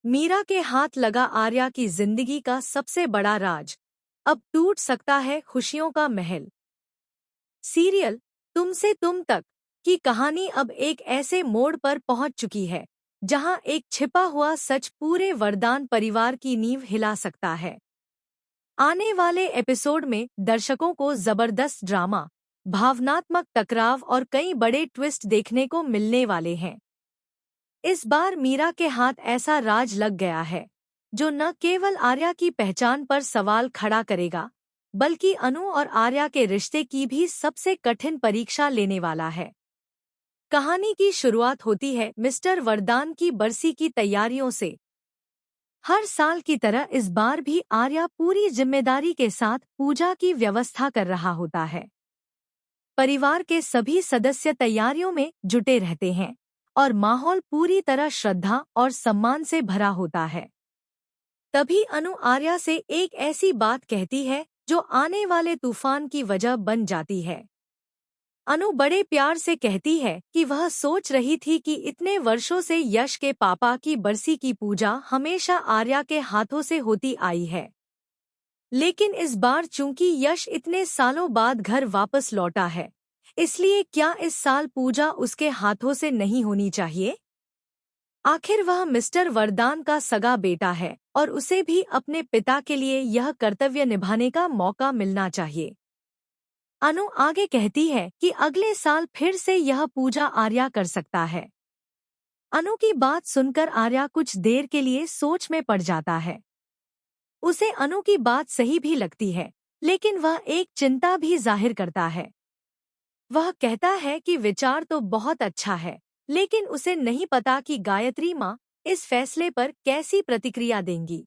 मीरा के हाथ लगा आर्या की जिंदगी का सबसे बड़ा राज। अब टूट सकता है खुशियों का महल। सीरियल तुमसे तुम तक की कहानी अब एक ऐसे मोड़ पर पहुंच चुकी है जहां एक छिपा हुआ सच पूरे वरदान परिवार की नींव हिला सकता है। आने वाले एपिसोड में दर्शकों को जबरदस्त ड्रामा, भावनात्मक टकराव और कई बड़े ट्विस्ट देखने को मिलने वाले हैं। इस बार मीरा के हाथ ऐसा राज लग गया है जो न केवल आर्या की पहचान पर सवाल खड़ा करेगा, बल्कि अनु और आर्या के रिश्ते की भी सबसे कठिन परीक्षा लेने वाला है। कहानी की शुरुआत होती है मिस्टर वरदान की बरसी की तैयारियों से। हर साल की तरह इस बार भी आर्या पूरी जिम्मेदारी के साथ पूजा की व्यवस्था कर रहा होता है। परिवार के सभी सदस्य तैयारियों में जुटे रहते हैं और माहौल पूरी तरह श्रद्धा और सम्मान से भरा होता है। तभी अनु आर्या से एक ऐसी बात कहती है जो आने वाले तूफान की वजह बन जाती है। अनु बड़े प्यार से कहती है कि वह सोच रही थी कि इतने वर्षों से यश के पापा की बरसी की पूजा हमेशा आर्या के हाथों से होती आई है, लेकिन इस बार चूंकि यश इतने सालों बाद घर वापस लौटा है, इसलिए क्या इस साल पूजा उसके हाथों से नहीं होनी चाहिए? आखिर वह मिस्टर वरदान का सगा बेटा है और उसे भी अपने पिता के लिए यह कर्तव्य निभाने का मौका मिलना चाहिए। अनु आगे कहती है कि अगले साल फिर से यह पूजा आर्या कर सकता है। अनु की बात सुनकर आर्या कुछ देर के लिए सोच में पड़ जाता है। उसे अनु की बात सही भी लगती है, लेकिन वह एक चिंता भी जाहिर करता है। वह कहता है कि विचार तो बहुत अच्छा है, लेकिन उसे नहीं पता कि गायत्री माँ इस फैसले पर कैसी प्रतिक्रिया देंगी।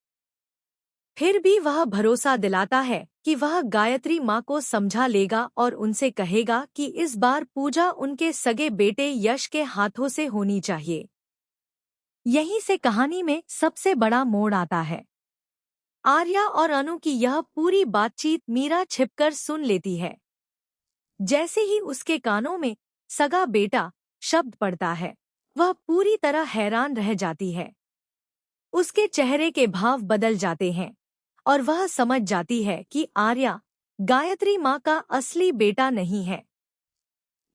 फिर भी वह भरोसा दिलाता है कि वह गायत्री माँ को समझा लेगा और उनसे कहेगा कि इस बार पूजा उनके सगे बेटे यश के हाथों से होनी चाहिए। यहीं से कहानी में सबसे बड़ा मोड़ आता है। आर्या और अनु की यह पूरी बातचीत मीरा छिपकर सुन लेती है। जैसे ही उसके कानों में सगा बेटा शब्द पड़ता है, वह पूरी तरह हैरान रह जाती है। उसके चेहरे के भाव बदल जाते हैं और वह समझ जाती है कि आर्या गायत्री माँ का असली बेटा नहीं है।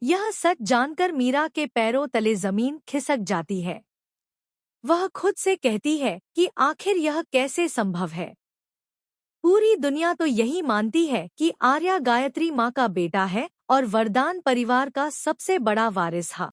यह सच जानकर मीरा के पैरों तले जमीन खिसक जाती है। वह खुद से कहती है कि आखिर यह कैसे संभव है। पूरी दुनिया तो यही मानती है कि आर्या गायत्री माँ का बेटा है और वरदान परिवार का सबसे बड़ा वारिस है।